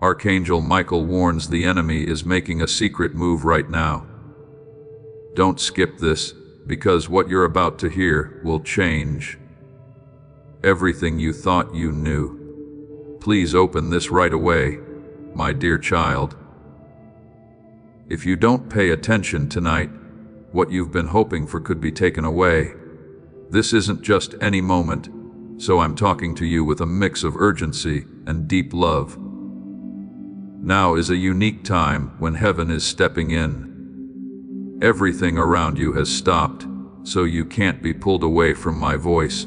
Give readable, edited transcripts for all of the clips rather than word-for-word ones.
Archangel Michael warns the enemy is making a secret move right now. Don't skip this, because what you're about to hear will change everything you thought you knew. Please open this right away, my dear child. If you don't pay attention tonight, what you've been hoping for could be taken away. This isn't just any moment, so I'm talking to you with a mix of urgency and deep love. Now is a unique time when heaven is stepping in. Everything around you has stopped, so you can't be pulled away from my voice.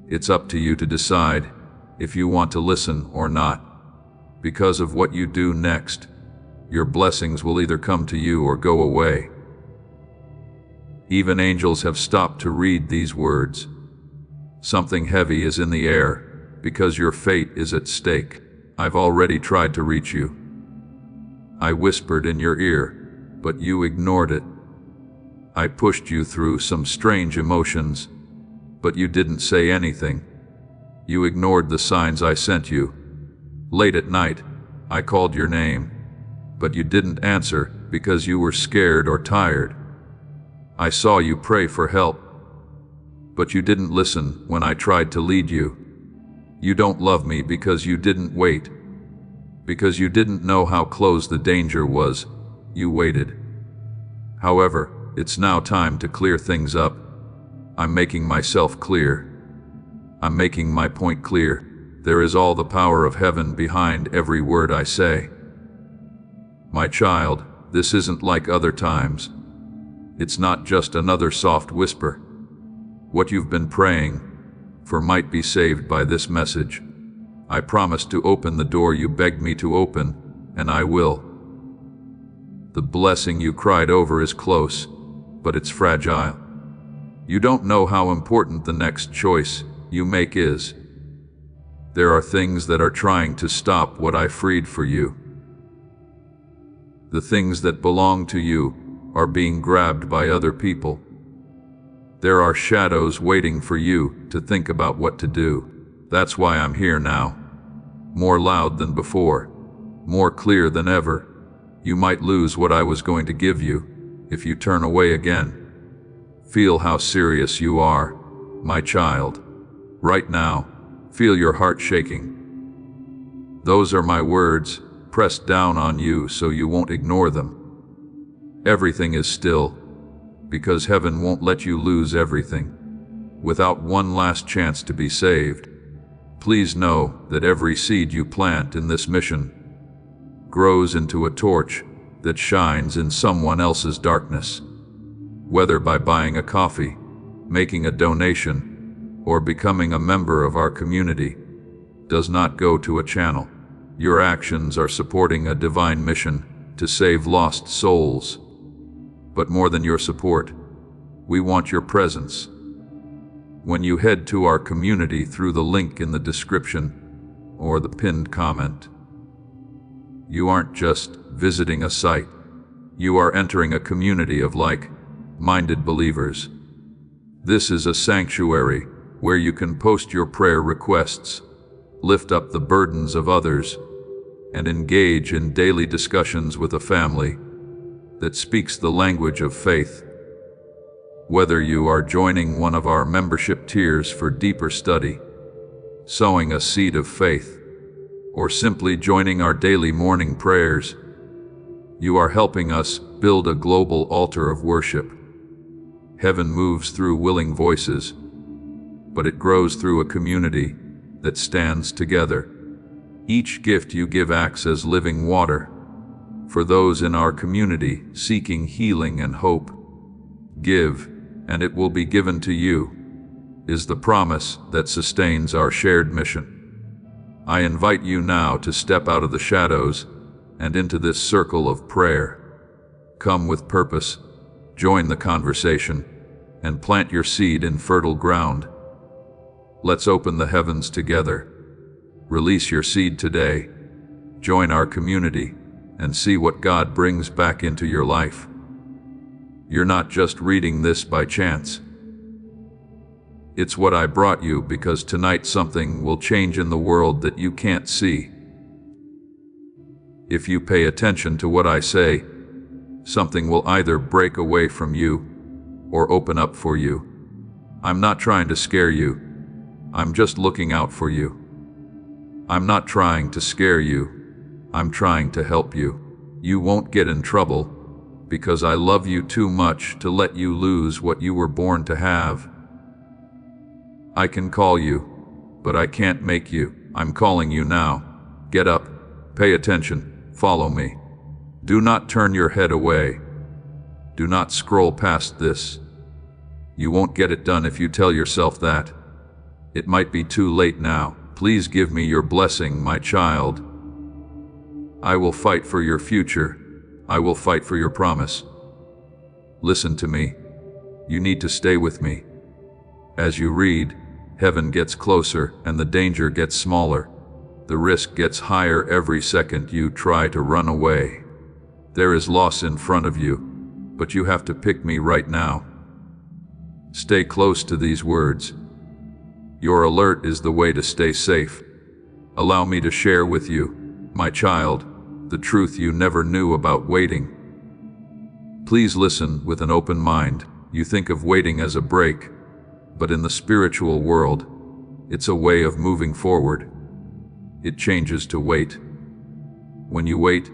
It's up to you to decide if you want to listen or not. Because of what you do next, your blessings will either come to you or go away. Even angels have stopped to read these words. Something heavy is in the air, because your fate is at stake. I've already tried to reach you. I whispered in your ear, but you ignored it. I pushed you through some strange emotions, but you didn't say anything. You ignored the signs I sent you. Late at night, I called your name, but you didn't answer because you were scared or tired. I saw you pray for help, but you didn't listen when I tried to lead you. You don't love me because you didn't wait. Because you didn't know how close the danger was, you waited. However, it's now time to clear things up. I'm making myself clear. I'm making my point clear. There is all the power of heaven behind every word I say. My child, this isn't like other times. It's not just another soft whisper. What you've been praying for might be saved by this message. I promised to open the door you begged me to open, and I will. The blessing you cried over is close, but it's fragile. You don't know how important the next choice you make is. There are things that are trying to stop what I freed for you. The things that belong to you are being grabbed by other people. There are shadows waiting for you to think about what to do. That's why I'm here now. More loud than before, more clear than ever. You might lose what I was going to give you if you turn away again. Feel how serious you are, my child. Right now, feel your heart shaking. Those are my words, pressed down on you so you won't ignore them. Everything is still, because heaven won't let you lose everything without one last chance to be saved. Please know that every seed you plant in this mission grows into a torch that shines in someone else's darkness. Whether by buying a coffee, making a donation, or becoming a member of our community, does not go to a channel. Your actions are supporting a divine mission to save lost souls. But more than your support, we want your presence. When you head to our community through the link in the description or the pinned comment, you aren't just visiting a site. You are entering a community of like-minded believers. This is a sanctuary where you can post your prayer requests, lift up the burdens of others, and engage in daily discussions with a family that speaks the language of faith. Whether you are joining one of our membership tiers for deeper study, sowing a seed of faith, or simply joining our daily morning prayers, you are helping us build a global altar of worship. Heaven moves through willing voices, but it grows through a community that stands together. Each gift you give acts as living water for those in our community seeking healing and hope. Give, and it will be given to you, is the promise that sustains our shared mission. I invite you now to step out of the shadows and into this circle of prayer. Come with purpose, join the conversation, and plant your seed in fertile ground. Let's open the heavens together. Release your seed today. Join our community and see what God brings back into your life. You're not just reading this by chance. It's what I brought you because tonight something will change in the world that you can't see. If you pay attention to what I say, something will either break away from you or open up for you. I'm not trying to scare you. I'm just looking out for you. I'm not trying to scare you. I'm trying to help you. You won't get in trouble because I love you too much to let you lose what you were born to have. I can call you, but I can't make you. I'm calling you now. Get up, pay attention, follow me. Do not turn your head away. Do not scroll past this. You won't get it done if you tell yourself that. It might be too late now. Please give me your blessing, my child. I will fight for your future. I will fight for your promise. Listen to me. You need to stay with me. As you read, heaven gets closer and the danger gets smaller. The risk gets higher every second you try to run away. There is loss in front of you, but you have to pick me right now. Stay close to these words. Your alert is the way to stay safe. Allow me to share with you, my child, the truth you never knew about waiting. Please listen with an open mind. You think of waiting as a break, but in the spiritual world, it's a way of moving forward. It changes to wait. When you wait,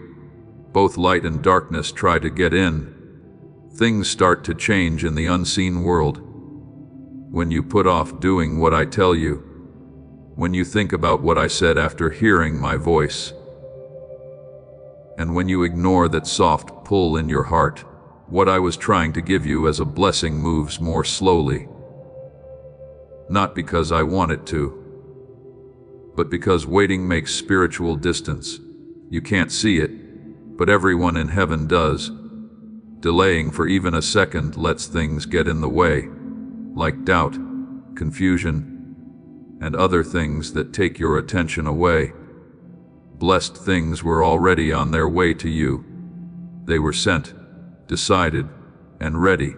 both light and darkness try to get in. Things start to change in the unseen world. When you put off doing what I tell you, when you think about what I said after hearing my voice, and when you ignore that soft pull in your heart, what I was trying to give you as a blessing moves more slowly. Not because I want it to, but because waiting makes spiritual distance. You can't see it, but everyone in heaven does. Delaying for even a second lets things get in the way, like doubt, confusion, and other things that take your attention away. Blessed things were already on their way to you. They were sent, decided, and ready,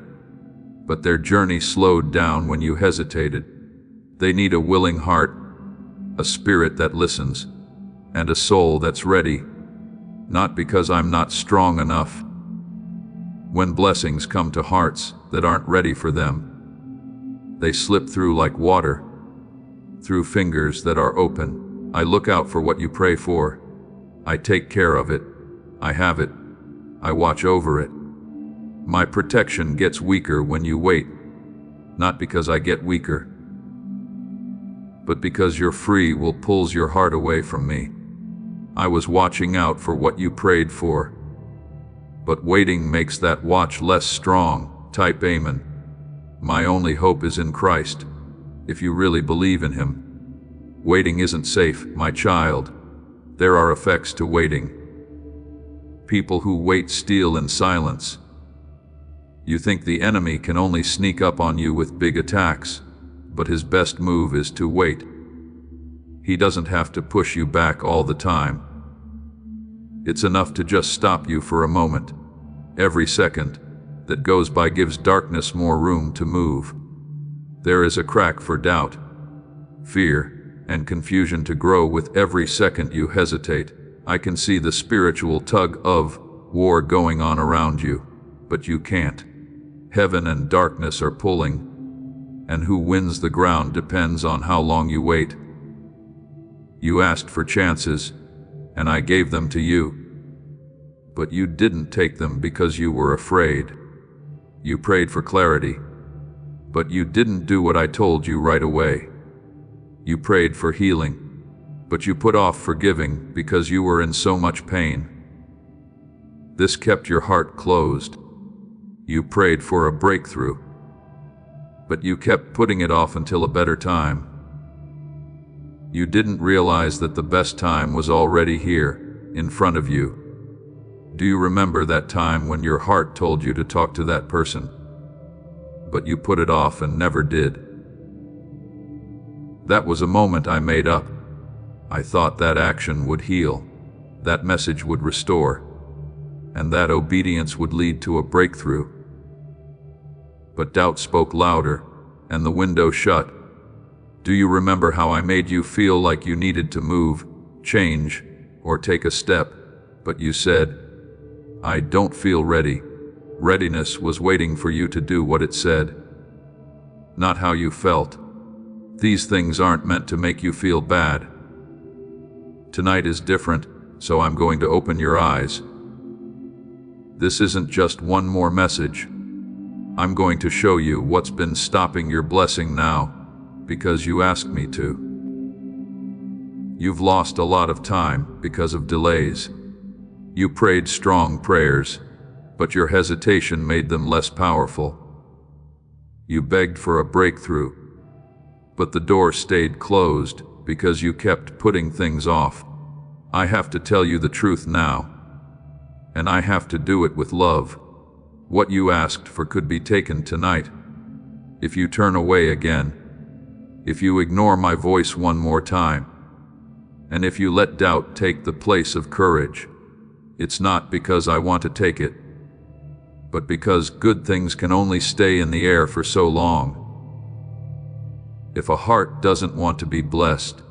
but their journey slowed down when you hesitated. They need a willing heart, a spirit that listens, and a soul that's ready, not because I'm not strong enough. When blessings come to hearts that aren't ready for them, they slip through like water, through fingers that are open. I look out for what you pray for. I take care of it. I have it. I watch over it. My protection gets weaker when you wait, not because I get weaker, but because your free will pulls your heart away from me. I was watching out for what you prayed for, but waiting makes that watch less strong. Type Amen. My only hope is in Christ, if you really believe in Him. Waiting isn't safe, my child. There are effects to waiting. People who wait steal in silence. You think the enemy can only sneak up on you with big attacks, but his best move is to wait. He doesn't have to push you back all the time. It's enough to just stop you for a moment. Every second that goes by gives darkness more room to move. There is a crack for doubt, fear, and confusion to grow with every second you hesitate. I can see the spiritual tug of war going on around you, but you can't. Heaven and darkness are pulling, and who wins the ground depends on how long you wait. You asked for chances, and I gave them to you. But you didn't take them because you were afraid. You prayed for clarity, but you didn't do what I told you right away. You prayed for healing, but you put off forgiving because you were in so much pain. This kept your heart closed. You prayed for a breakthrough, but you kept putting it off until a better time. You didn't realize that the best time was already here, in front of you. Do you remember that time when your heart told you to talk to that person, but you put it off and never did? That was a moment I made up. I thought that action would heal, that message would restore, and that obedience would lead to a breakthrough. But doubt spoke louder, and the window shut. Do you remember how I made you feel like you needed to move, change, or take a step? but you said, "I don't feel ready." Readiness was waiting for you to do what it said, not how you felt. These things aren't meant to make you feel bad. Tonight is different, so I'm going to open your eyes. This isn't just one more message. I'm going to show you what's been stopping your blessing now, because you asked me to. You've lost a lot of time because of delays. You prayed strong prayers, but your hesitation made them less powerful. You begged for a breakthrough, but the door stayed closed because you kept putting things off. I have to tell you the truth now, and I have to do it with love. What you asked for could be taken tonight. If you turn away again, if you ignore my voice one more time, and if you let doubt take the place of courage, it's not because I want to take it, but because good things can only stay in the air for so long. If a heart doesn't want to be blessed,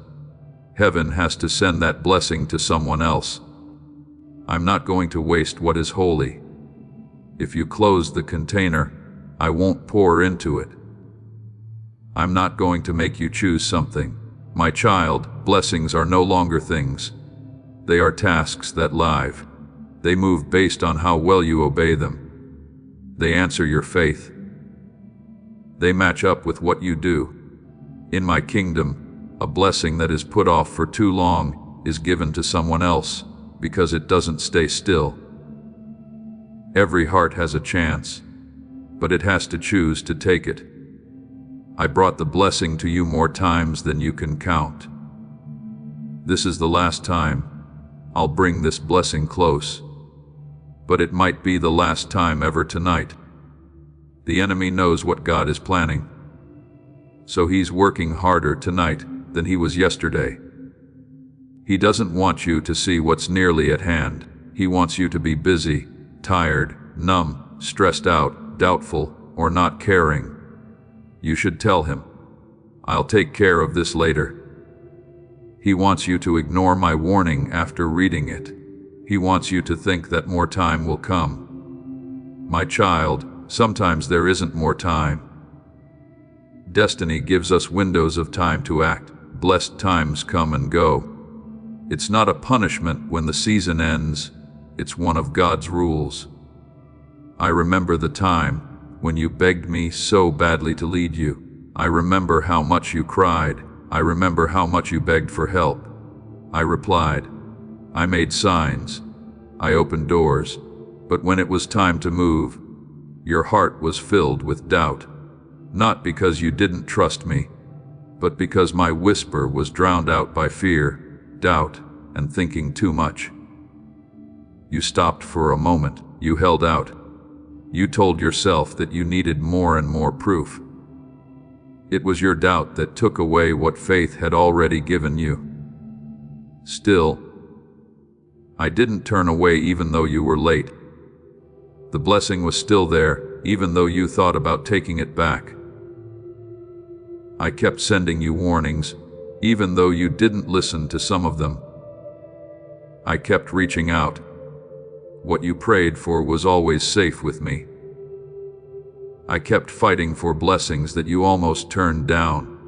heaven has to send that blessing to someone else. I'm not going to waste what is holy. If you close the container, I won't pour into it. I'm not going to make you choose something. My child, blessings are no longer things. They are tasks that live. They move based on how well you obey them. They answer your faith. They match up with what you do. In my kingdom, a blessing that is put off for too long is given to someone else because it doesn't stay still. Every heart has a chance, but it has to choose to take it. I brought the blessing to you more times than you can count. This is the last time I'll bring this blessing close, but it might be the last time ever tonight. The enemy knows what God is planning, so he's working harder tonight than he was yesterday. He doesn't want you to see what's nearly at hand. He wants you to be busy, tired, numb, stressed out, doubtful, or not caring. You should tell him, "I'll take care of this later." He wants you to ignore my warning after reading it. He wants you to think that more time will come. My child, sometimes there isn't more time. Destiny gives us windows of time to act. Blessed times come and go. It's not a punishment when the season ends. It's one of God's rules. I remember the time when you begged me so badly to lead you. I remember how much you cried. I remember how much you begged for help. I replied. I made signs. I opened doors. But when it was time to move, your heart was filled with doubt. Not because you didn't trust me, but because my whisper was drowned out by fear, doubt, and thinking too much. You stopped for a moment. You held out. You told yourself that you needed more and more proof. It was your doubt that took away what faith had already given you. Still, I didn't turn away even though you were late. The blessing was still there, even though you thought about taking it back. I kept sending you warnings, even though you didn't listen to some of them. I kept reaching out. What you prayed for was always safe with me. I kept fighting for blessings that you almost turned down.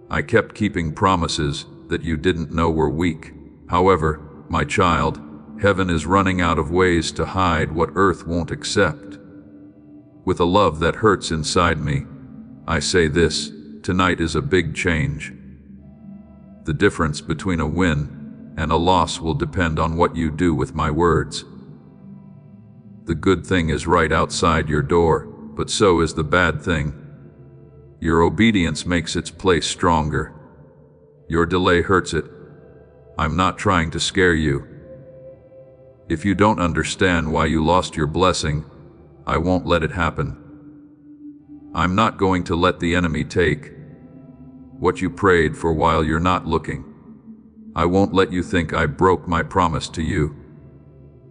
I kept keeping promises that you didn't know were weak. However, my child, heaven is running out of ways to hide what earth won't accept. With a love that hurts inside me, I say this: tonight is a big change. The difference between a win and a loss will depend on what you do with my words. The good thing is right outside your door, but so is the bad thing. Your obedience makes its place stronger. Your delay hurts it. I'm not trying to scare you. If you don't understand why you lost your blessing, I won't let it happen. I'm not going to let the enemy take what you prayed for while you're not looking. I won't let you think I broke my promise to you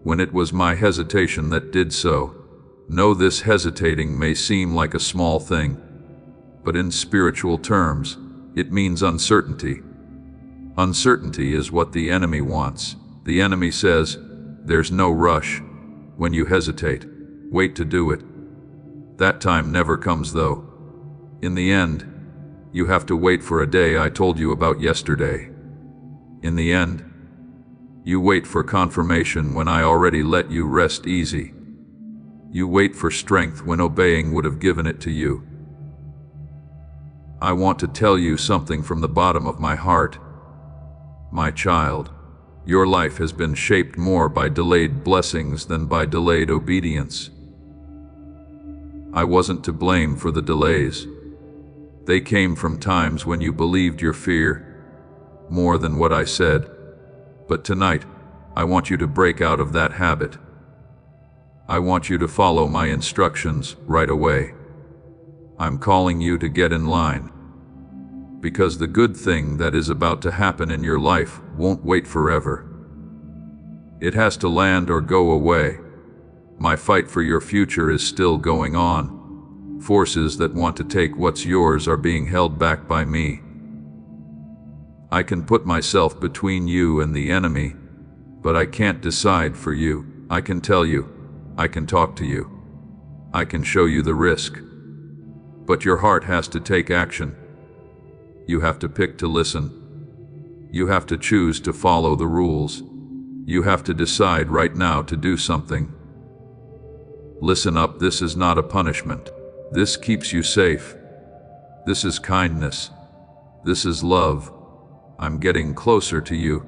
when it was my hesitation that did so. Know this: hesitating may seem like a small thing, but in spiritual terms, it means uncertainty. Uncertainty is what the enemy wants. The enemy says, there's no rush. When you hesitate, wait to do it. That time never comes though. In the end, you have to wait for a day I told you about yesterday. In the end, you wait for confirmation when I already let you rest easy. You wait for strength when obeying would have given it to you. I want to tell you something from the bottom of my heart. My child, your life has been shaped more by delayed blessings than by delayed obedience. I wasn't to blame for the delays. They came from times when you believed your fear more than what I said. But tonight, I want you to break out of that habit. I want you to follow my instructions right away. I'm calling you to get in line. Because the good thing that is about to happen in your life won't wait forever. It has to land or go away. My fight for your future is still going on. Forces that want to take what's yours are being held back by me. I can put myself between you and the enemy, but I can't decide for you. I can tell you. I can talk to you. I can show you the risk. But your heart has to take action. You have to pick to listen. You have to choose to follow the rules. You have to decide right now to do something. Listen up, this is not a punishment. This keeps you safe. This is kindness. This is love. I'm getting closer to you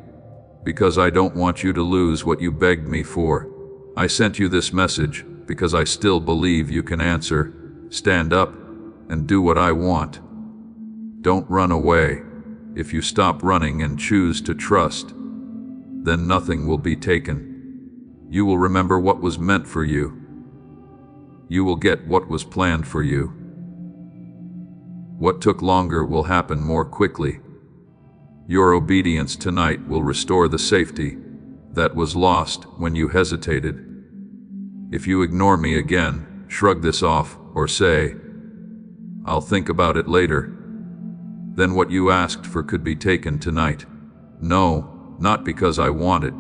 because I don't want you to lose what you begged me for. I sent you this message because I still believe you can answer. Stand up and do what I want. Don't run away. If you stop running and choose to trust, then nothing will be taken. You will remember what was meant for you. You will get what was planned for you. What took longer will happen more quickly. Your obedience tonight will restore the safety that was lost when you hesitated. If you ignore me again, shrug this off, or say, "I'll think about it later," then what you asked for could be taken tonight. No, not because I want it,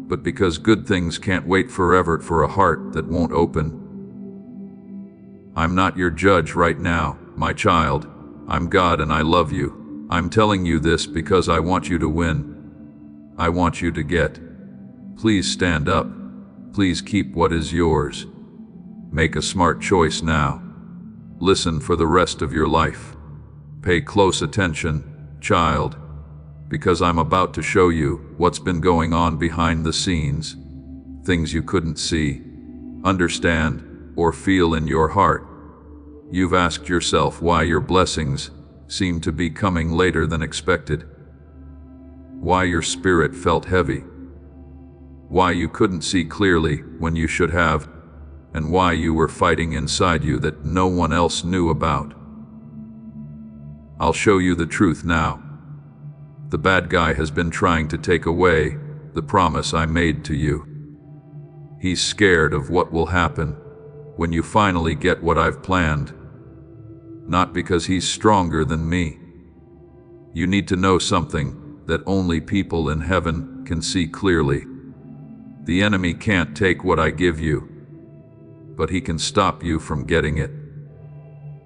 but because good things can't wait forever for a heart that won't open. I'm not your judge right now, my child. I'm God and I love you. I'm telling you this because I want you to win. I want you to get. Please stand up. Please keep what is yours. Make a smart choice now. Listen for the rest of your life. Pay close attention, child, because I'm about to show you what's been going on behind the scenes. Things you couldn't see, understand, or feel in your heart. You've asked yourself why your blessings seem to be coming later than expected. Why your spirit felt heavy. Why you couldn't see clearly when you should have, and why you were fighting inside you that no one else knew about. I'll show you the truth now. The bad guy has been trying to take away the promise I made to you. He's scared of what will happen when you finally get what I've planned. Not because he's stronger than me. You need to know something that only people in heaven can see clearly. The enemy can't take what I give you, but he can stop you from getting it.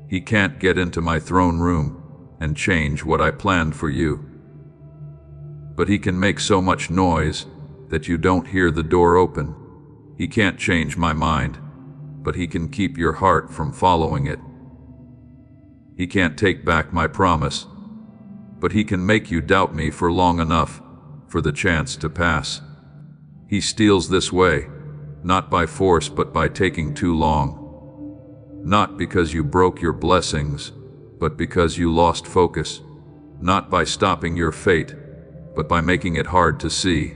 He can't get into my throne room and change what I planned for you. But he can make so much noise that you don't hear the door open. He can't change my mind, but he can keep your heart from following it. He can't take back my promise, but he can make you doubt me for long enough for the chance to pass. He steals this way, not by force but by taking too long. Not because you broke your blessings, but because you lost focus. Not by stopping your fate, but by making it hard to see.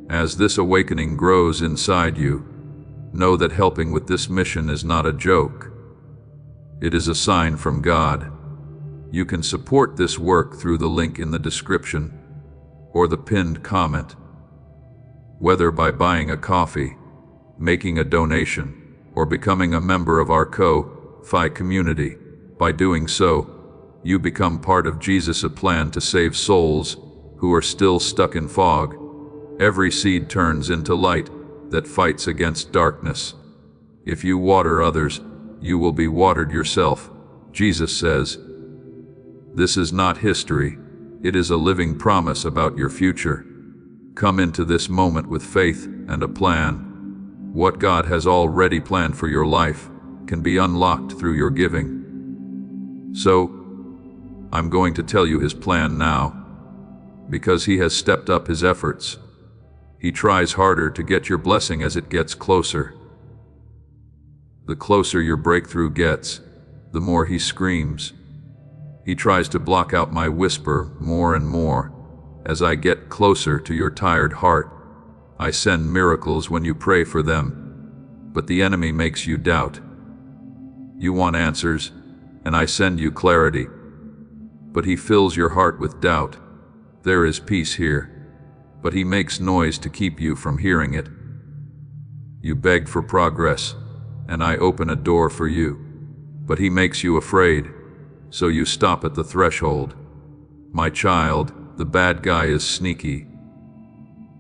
As this awakening grows inside you, know that helping with this mission is not a joke. It is a sign from God. You can support this work through the link in the description or the pinned comment. Whether by buying a coffee, making a donation, or becoming a member of our Ko-Fi community. By doing so, you become part of Jesus' plan to save souls who are still stuck in fog. Every seed turns into light, that fights against darkness. If you water others, you will be watered yourself, Jesus says. This is not history. It is a living promise about your future. Come into this moment with faith and a plan. What God has already planned for your life can be unlocked through your giving. So, I'm going to tell you his plan now, because he has stepped up his efforts. He tries harder to get your blessing as it gets closer. The closer your breakthrough gets, the more he screams. He tries to block out my whisper more and more. As I get closer to your tired heart, I send miracles when you pray for them, but the enemy makes you doubt. You want answers, and I send you clarity, but he fills your heart with doubt. There is peace here, but he makes noise to keep you from hearing it. You beg for progress, and I open a door for you, but he makes you afraid, so you stop at the threshold. My child, the bad guy is sneaky.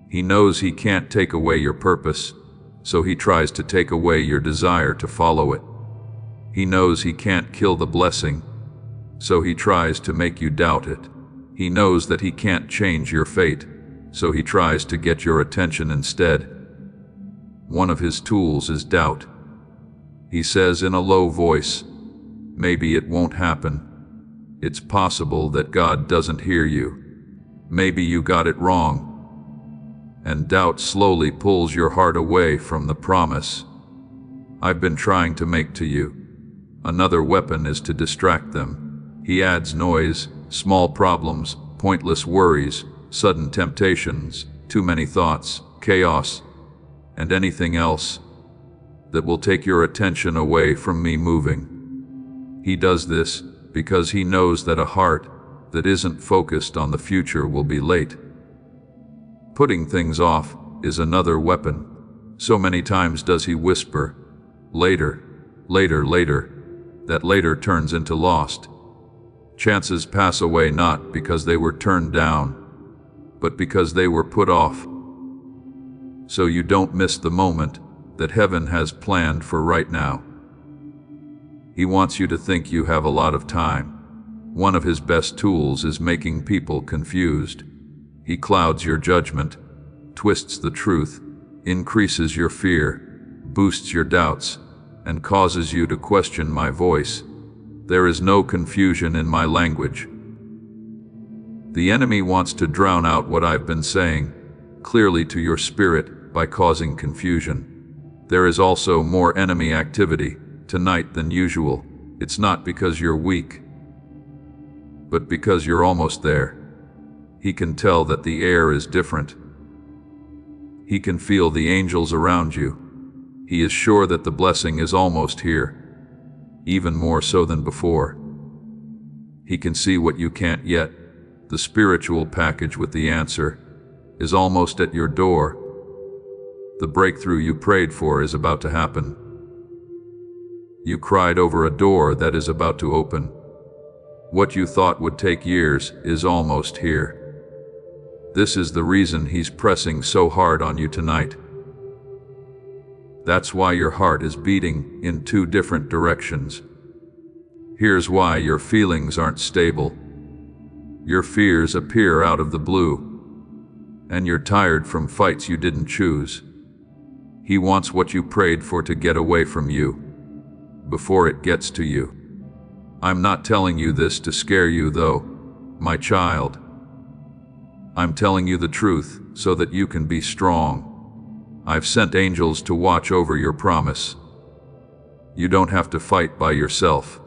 He knows he can't take away your purpose, so he tries to take away your desire to follow it. He knows he can't kill the blessing, so he tries to make you doubt it. He knows that he can't change your fate, so he tries to get your attention instead. One of his tools is doubt. He says in a low voice, "Maybe it won't happen. It's possible that God doesn't hear you. Maybe you got it wrong." And doubt slowly pulls your heart away from the promise I've been trying to make to you. Another weapon is to distract them. He adds noise, small problems, pointless worries, sudden temptations, too many thoughts, chaos, and anything else that will take your attention away from me moving. He does this because he knows that a heart that isn't focused on the future will be late. Putting things off is another weapon. So many times does he whisper, "Later, later, later." That later turns into lost. Chances pass away not because they were turned down, but because they were put off. So you don't miss the moment that heaven has planned for right now. He wants you to think you have a lot of time. One of his best tools is making people confused. He clouds your judgment, twists the truth, increases your fear, boosts your doubts, and causes you to question my voice. There is no confusion in my language. The enemy wants to drown out what I've been saying clearly to your spirit by causing confusion. There is also more enemy activity tonight than usual. It's not because you're weak, but because you're almost there. He can tell that the air is different. He can feel the angels around you. He is sure that the blessing is almost here, even more so than before. He can see what you can't yet. The spiritual package with the answer is almost at your door. The breakthrough you prayed for is about to happen. You cried over a door that is about to open. What you thought would take years is almost here. This is the reason he's pressing so hard on you tonight. That's why your heart is beating in two different directions. Here's why your feelings aren't stable. Your fears appear out of the blue, and you're tired from fights you didn't choose. He wants what you prayed for to get away from you before it gets to you. I'm not telling you this to scare you, though, my child. I'm telling you the truth so that you can be strong. I've sent angels to watch over your promise. You don't have to fight by yourself.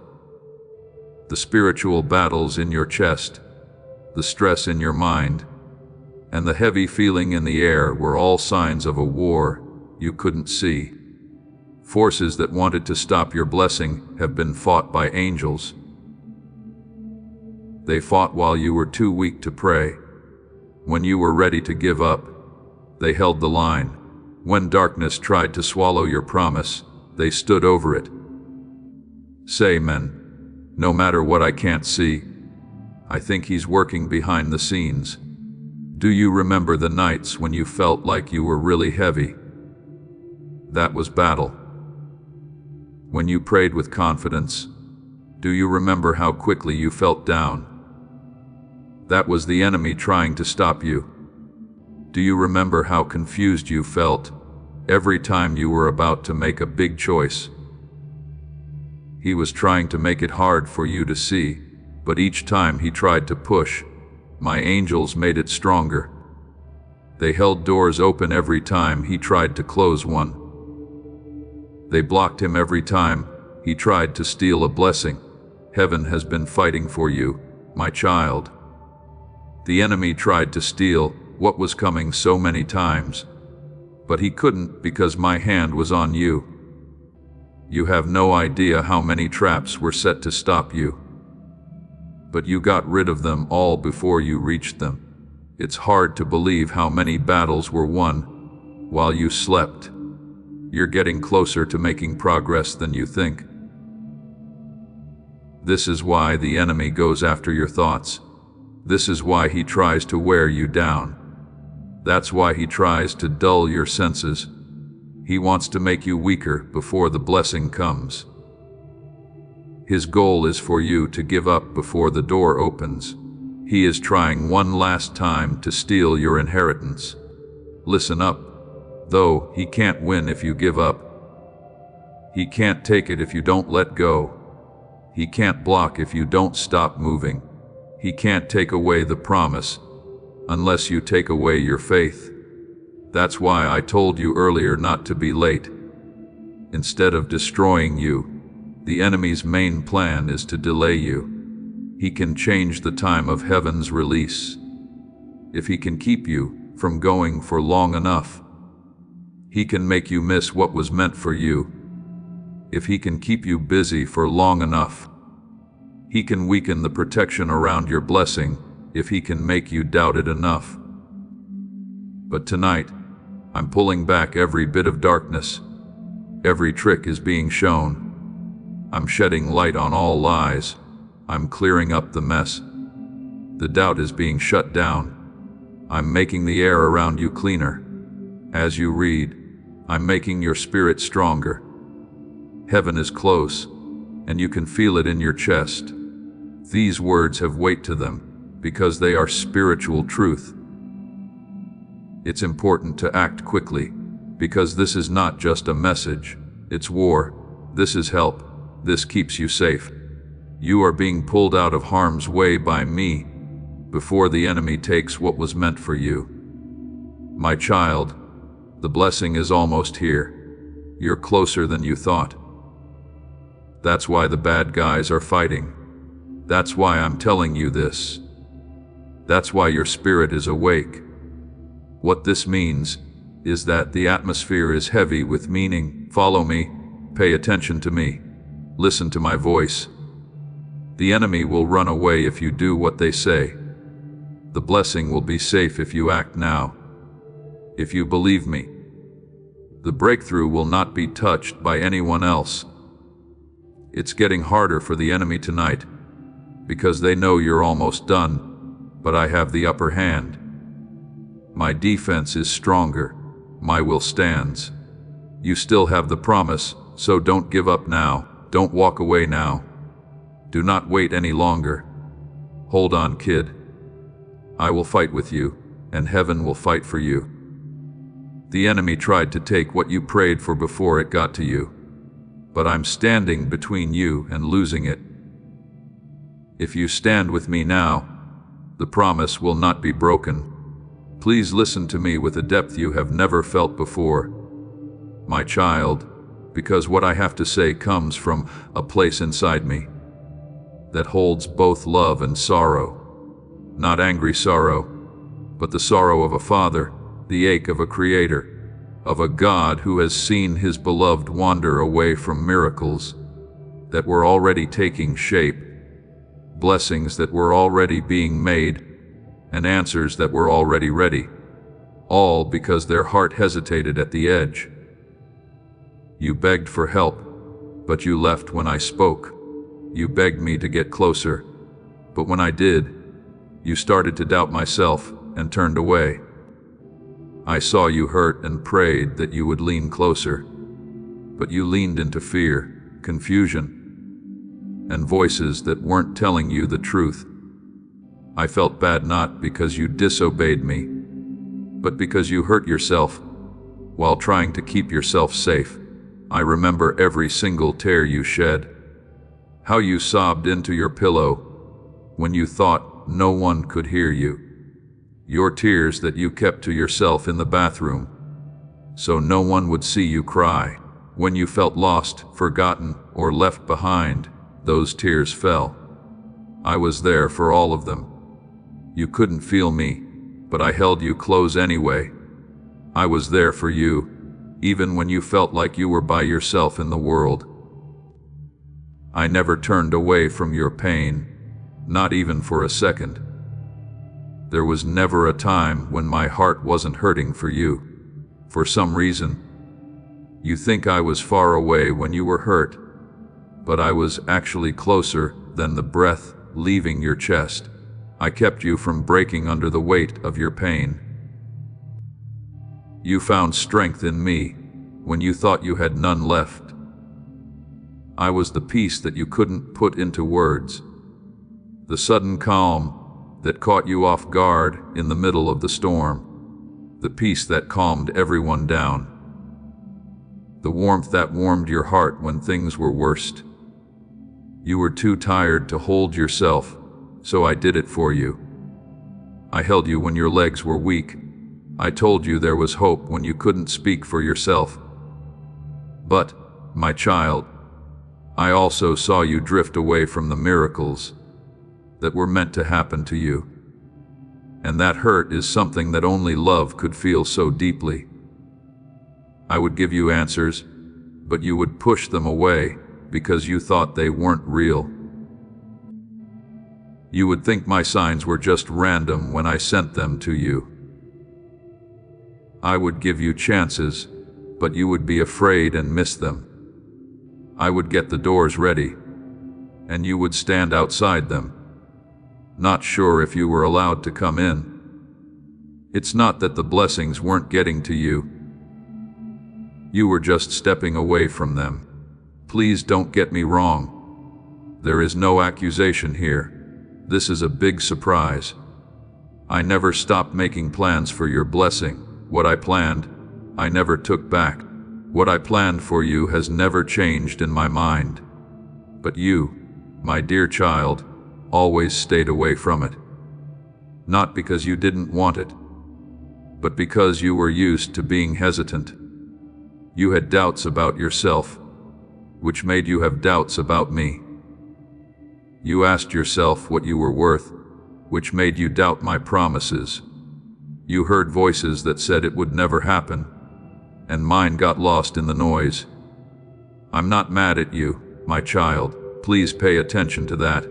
The spiritual battles in your chest, the stress in your mind, and the heavy feeling in the air were all signs of a war you couldn't see. Forces that wanted to stop your blessing have been fought by angels. They fought while you were too weak to pray. When you were ready to give up, they held the line. When darkness tried to swallow your promise, they stood over it. Say, men, no matter what I can't see, I think he's working behind the scenes. Do you remember the nights when you felt like you were really heavy? That was battle. When you prayed with confidence, do you remember how quickly you felt down? That was the enemy trying to stop you. Do you remember how confused you felt every time you were about to make a big choice? He was trying to make it hard for you to see, but each time he tried to push, my angels made it stronger. They held doors open every time he tried to close one. They blocked him every time he tried to steal a blessing. Heaven has been fighting for you, my child. The enemy tried to steal what was coming so many times, but he couldn't because my hand was on you. You have no idea how many traps were set to stop you, but you got rid of them all before you reached them. It's hard to believe how many battles were won while you slept. You're getting closer to making progress than you think. This is why the enemy goes after your thoughts. This is why he tries to wear you down. That's why he tries to dull your senses. He wants to make you weaker before the blessing comes. His goal is for you to give up before the door opens. He is trying one last time to steal your inheritance. Listen up, though he can't win if you give up. He can't take it if you don't let go. He can't block if you don't stop moving. He can't take away the promise unless you take away your faith. That's why I told you earlier not to be late. Instead of destroying you, the enemy's main plan is to delay you. He can change the time of heaven's release. If he can keep you from going for long enough, he can make you miss what was meant for you. If he can keep you busy for long enough, he can weaken the protection around your blessing if he can make you doubt it enough. But tonight, I'm pulling back every bit of darkness. Every trick is being shown. I'm shedding light on all lies. I'm clearing up the mess. The doubt is being shut down. I'm making the air around you cleaner. As you read, I'm making your spirit stronger. Heaven is close, and you can feel it in your chest. These words have weight to them because they are spiritual truth. It's important to act quickly because this is not just a message. It's war. This is help. This keeps you safe. You are being pulled out of harm's way by me before the enemy takes what was meant for you. My child, the blessing is almost here. You're closer than you thought. That's why the bad guys are fighting. That's why I'm telling you this. That's why your spirit is awake. What this means is that the atmosphere is heavy with meaning. Follow me. Pay attention to me. Listen to my voice. The enemy will run away if you do what they say. The blessing will be safe if you act now. If you believe me, the breakthrough will not be touched by anyone else. It's getting harder for the enemy tonight because they know you're almost done, but I have the upper hand. My defense is stronger. My will stands. You still have the promise, so don't give up now. Don't walk away now. Do not wait any longer. Hold on, kid. I will fight with you, and heaven will fight for you. The enemy tried to take what you prayed for before it got to you, but I'm standing between you and losing it. If you stand with me now, the promise will not be broken. Please listen to me with a depth you have never felt before, my child, because what I have to say comes from a place inside me that holds both love and sorrow. Not angry sorrow, but the sorrow of a father, the ache of a creator, of a God who has seen his beloved wander away from miracles that were already taking shape, blessings that were already being made, and answers that were already ready, all because their heart hesitated at the edge. You begged for help, but you left when I spoke. You begged me to get closer, but when I did, you started to doubt myself and turned away. I saw you hurt and prayed that you would lean closer, but you leaned into fear, confusion, and voices that weren't telling you the truth. I felt bad not because you disobeyed me, but because you hurt yourself while trying to keep yourself safe. I remember every single tear you shed, how you sobbed into your pillow when you thought no one could hear you, your tears that you kept to yourself in the bathroom so no one would see you cry. When you felt lost, forgotten, or left behind, those tears fell. I was there for all of them. You couldn't feel me, but I held you close anyway. I was there for you, even when you felt like you were by yourself in the world. I never turned away from your pain, not even for a second. There was never a time when my heart wasn't hurting for you. For some reason, you think I was far away when you were hurt, but I was actually closer than the breath leaving your chest. I kept you from breaking under the weight of your pain. You found strength in me when you thought you had none left. I was the peace that you couldn't put into words, the sudden calm that caught you off guard in the middle of the storm, the peace that calmed everyone down, the warmth that warmed your heart when things were worst. You were too tired to hold yourself, so I did it for you. I held you when your legs were weak. I told you there was hope when you couldn't speak for yourself. But, my child, I also saw you drift away from the miracles that were meant to happen to you. And that hurt is something that only love could feel so deeply. I would give you answers, but you would push them away because you thought they weren't real. You would think my signs were just random when I sent them to you. I would give you chances, but you would be afraid and miss them. I would get the doors ready, and you would stand outside them, not sure if you were allowed to come in. It's not that the blessings weren't getting to you. You were just stepping away from them. Please don't get me wrong. There is no accusation here. This is a big surprise. I never stopped making plans for your blessing. What I planned, I never took back. What I planned for you has never changed in my mind. But you, my dear child, always stayed away from it. Not because you didn't want it, but because you were used to being hesitant. You had doubts about yourself, which made you have doubts about me. You asked yourself what you were worth, which made you doubt my promises. You heard voices that said it would never happen, and mine got lost in the noise. I'm not mad at you, my child. Please pay attention to that.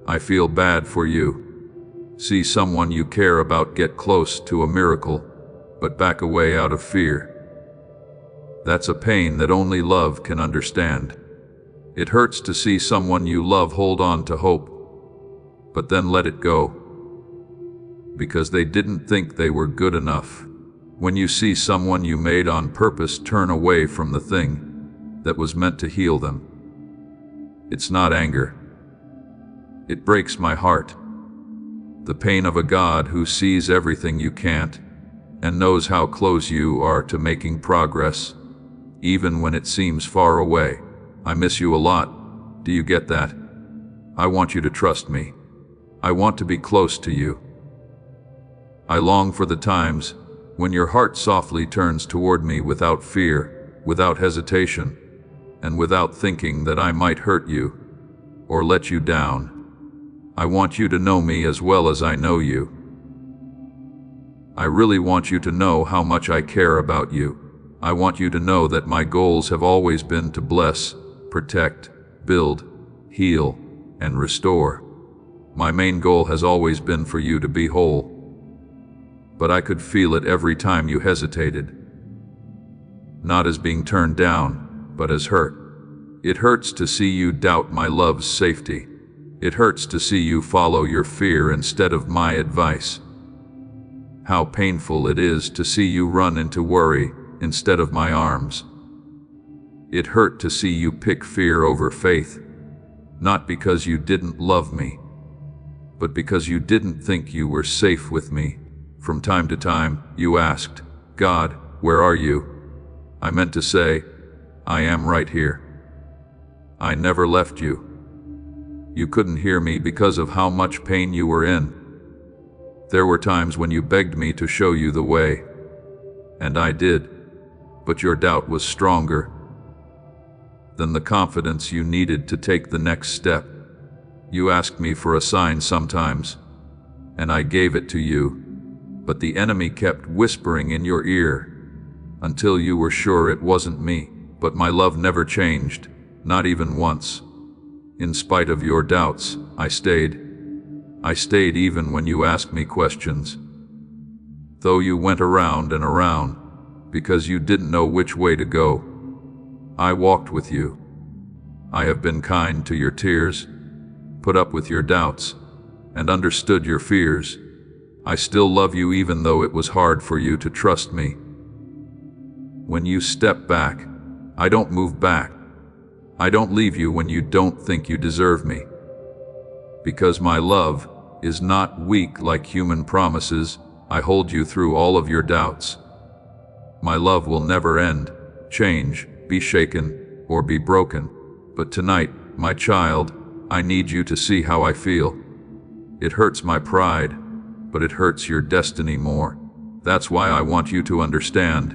I feel bad for you. See someone you care about get close to a miracle, but back away out of fear. That's a pain that only love can understand. It hurts to see someone you love hold on to hope, but then let it go, because they didn't think they were good enough. When you see someone you made on purpose turn away from the thing that was meant to heal them, it's not anger. It breaks my heart. The pain of a God who sees everything you can't and knows how close you are to making progress, even when it seems far away. I miss you a lot. Do you get that? I want you to trust me. I want to be close to you. I long for the times when your heart softly turns toward me without fear, without hesitation, and without thinking that I might hurt you or let you down. I want you to know me as well as I know you. I really want you to know how much I care about you. I want you to know that my goals have always been to bless, protect, build, heal, and restore. My main goal has always been for you to be whole. But I could feel it every time you hesitated. Not as being turned down, but as hurt. It hurts to see you doubt my love's safety. It hurts to see you follow your fear instead of my advice. How painful it is to see you run into worry instead of my arms. It hurt to see you pick fear over faith, not because you didn't love me, but because you didn't think you were safe with me. From time to time, you asked, "God, where are you?" I meant to say, "I am right here." I never left you. You couldn't hear me because of how much pain you were in. There were times when you begged me to show you the way, and I did, but your doubt was stronger than the confidence you needed to take the next step. You asked me for a sign sometimes, and I gave it to you, but the enemy kept whispering in your ear until you were sure it wasn't me. But my love never changed, not even once. In spite of your doubts, I stayed. I stayed even when you asked me questions. Though you went around and around because you didn't know which way to go, I walked with you. I have been kind to your tears, put up with your doubts, and understood your fears. I still love you even though it was hard for you to trust me. When you step back, I don't move back. I don't leave you when you don't think you deserve me. Because my love is not weak like human promises, I hold you through all of your doubts. My love will never end, change, be shaken, or be broken. But tonight, my child, I need you to see how I feel. It hurts my pride, but it hurts your destiny more. That's why I want you to understand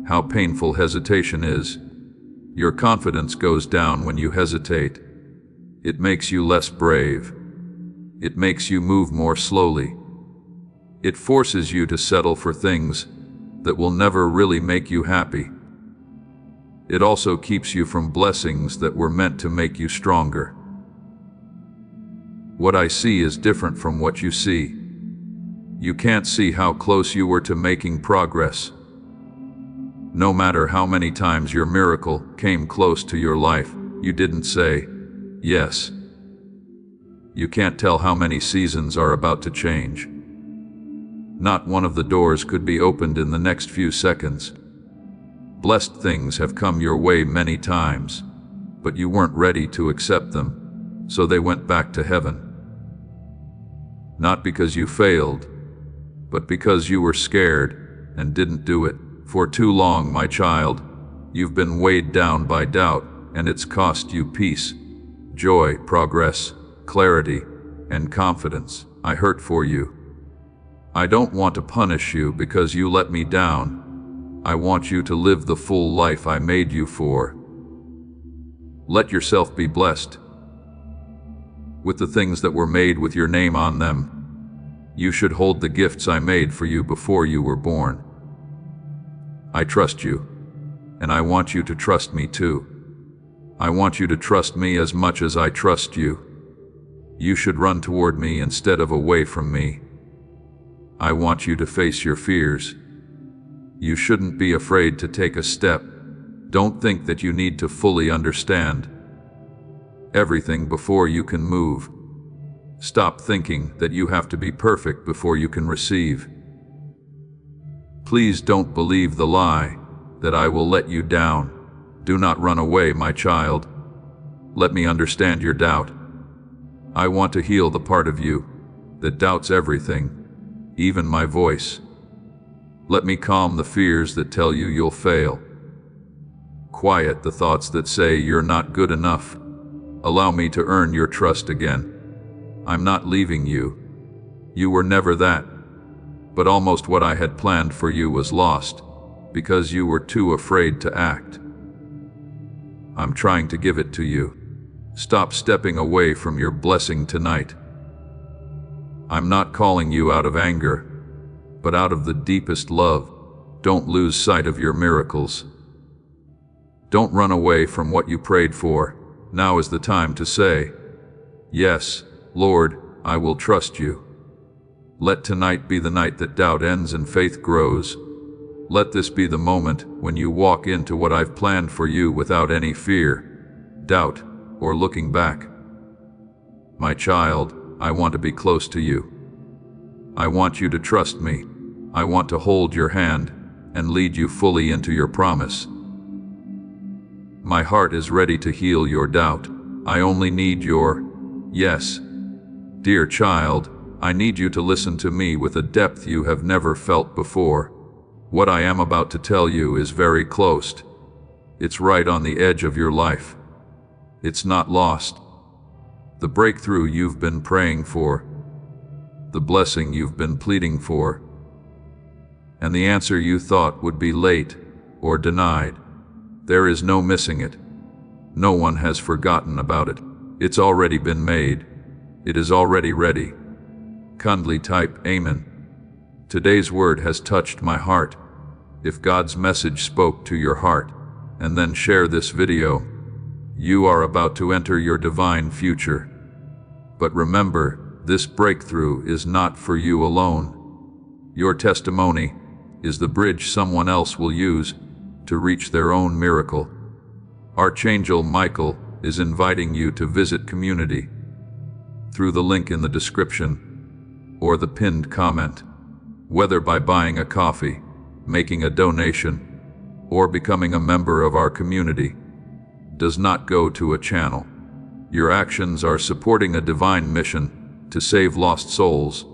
how painful hesitation is. Your confidence goes down when you hesitate. It makes you less brave. It makes you move more slowly. It forces you to settle for things that will never really make you happy. It also keeps you from blessings that were meant to make you stronger. What I see is different from what you see. You can't see how close you were to making progress. No matter how many times your miracle came close to your life, you didn't say yes. You can't tell how many seasons are about to change. Not one of the doors could be opened in the next few seconds. Blessed things have come your way many times, but you weren't ready to accept them, so they went back to heaven. Not because you failed, but because you were scared and didn't do it. For too long, my child, you've been weighed down by doubt, and it's cost you peace, joy, progress, clarity, and confidence. I hurt for you. I don't want to punish you because you let me down. I want you to live the full life I made you for. Let yourself be blessed with the things that were made with your name on them. You should hold the gifts I made for you before you were born. I trust you, and I want you to trust me too. I want you to trust me as much as I trust you. You should run toward me instead of away from me. I want you to face your fears. You shouldn't be afraid to take a step. Don't think that you need to fully understand everything before you can move. Stop thinking that you have to be perfect before you can receive. Please don't believe the lie that I will let you down. Do not run away, my child. Let me understand your doubt. I want to heal the part of you that doubts everything, even my voice. Let me calm the fears that tell you you'll fail. Quiet the thoughts that say you're not good enough. Allow me to earn your trust again. I'm not leaving you. You were never that. But almost what I had planned for you was lost because you were too afraid to act. I'm trying to give it to you. Stop stepping away from your blessing tonight. I'm not calling you out of anger, but out of the deepest love. Don't lose sight of your miracles. Don't run away from what you prayed for. Now is the time to say, "Yes, Lord, I will trust you." Let tonight be the night that doubt ends and faith grows. Let this be the moment when you walk into what I've planned for you without any fear, doubt, or looking back. My child, I want to be close to you. I want you to trust me. I want to hold your hand and lead you fully into your promise. My heart is ready to heal your doubt. I only need your yes. Dear child, I need you to listen to me with a depth you have never felt before. What I am about to tell you is very close. It's right on the edge of your life. It's not lost. The breakthrough you've been praying for, the blessing you've been pleading for, and the answer you thought would be late or denied. There is no missing it. No one has forgotten about it. It's already been made. It is already ready. Kindly type Amen. Today's word has touched my heart. If God's message spoke to your heart, and then share this video, you are about to enter your divine future. But remember, this breakthrough is not for you alone. Your testimony is the bridge someone else will use to reach their own miracle. Archangel Michael is inviting you to visit Community through the link in the description or the pinned comment. Whether by buying a coffee, making a donation, or becoming a member of our community, does not go to a channel. Your actions are supporting a divine mission to save lost souls.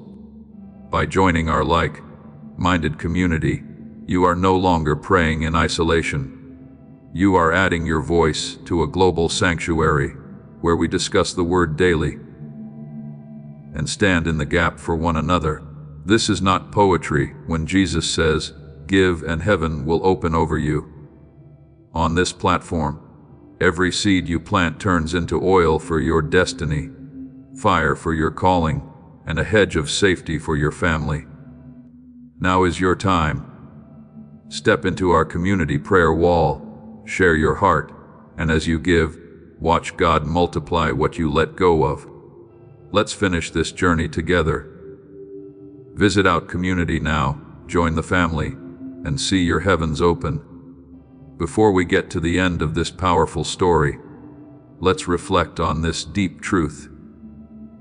By joining our like-minded community, you are no longer praying in isolation. You are adding your voice to a global sanctuary where we discuss the word daily and stand in the gap for one another. This is not poetry when Jesus says, "Give and heaven will open over you." On this platform, every seed you plant turns into oil for your destiny, fire for your calling, and a hedge of safety for your family. Now is your time. Step into our community prayer wall, share your heart, and as you give, watch God multiply what you let go of. Let's finish this journey together. Visit Out Community now, join the family, and see your heavens open. Before we get to the end of this powerful story, let's reflect on this deep truth.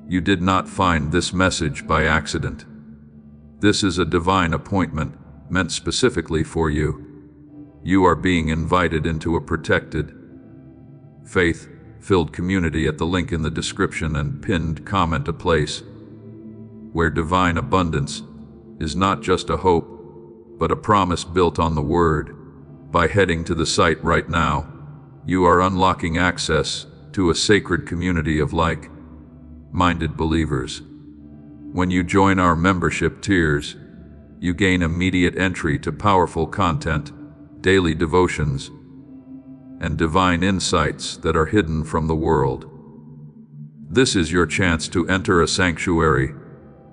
You did not find this message by accident. This is a divine appointment meant specifically for you. You are being invited into a protected, faith-filled community at the link in the description and pinned comment, a place where divine abundance is not just a hope, but a promise built on the Word. By heading to the site right now, you are unlocking access to a sacred community of like-minded believers. When you join our membership tiers, you gain immediate entry to powerful content, daily devotions, and divine insights that are hidden from the world. This is your chance to enter a sanctuary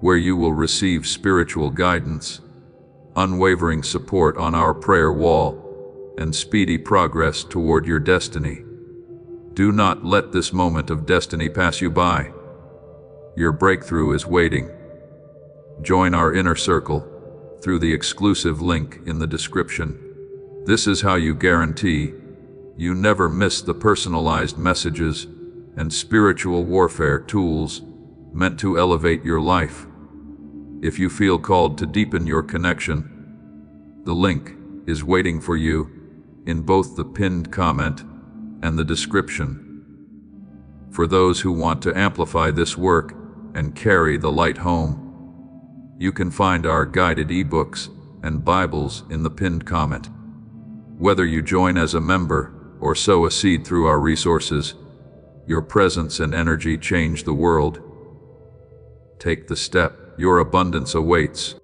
where you will receive spiritual guidance, unwavering support on our prayer wall, and speedy progress toward your destiny. Do not let this moment of destiny pass you by. Your breakthrough is waiting. Join our inner circle through the exclusive link in the description. This is how you guarantee you never miss the personalized messages and spiritual warfare tools meant to elevate your life. If you feel called to deepen your connection, the link is waiting for you in both the pinned comment and the description. For those who want to amplify this work and carry the light home, you can find our guided ebooks and Bibles in the pinned comment. Whether you join as a member or sow a seed through our resources, your presence and energy change the world. Take the step. Your abundance awaits.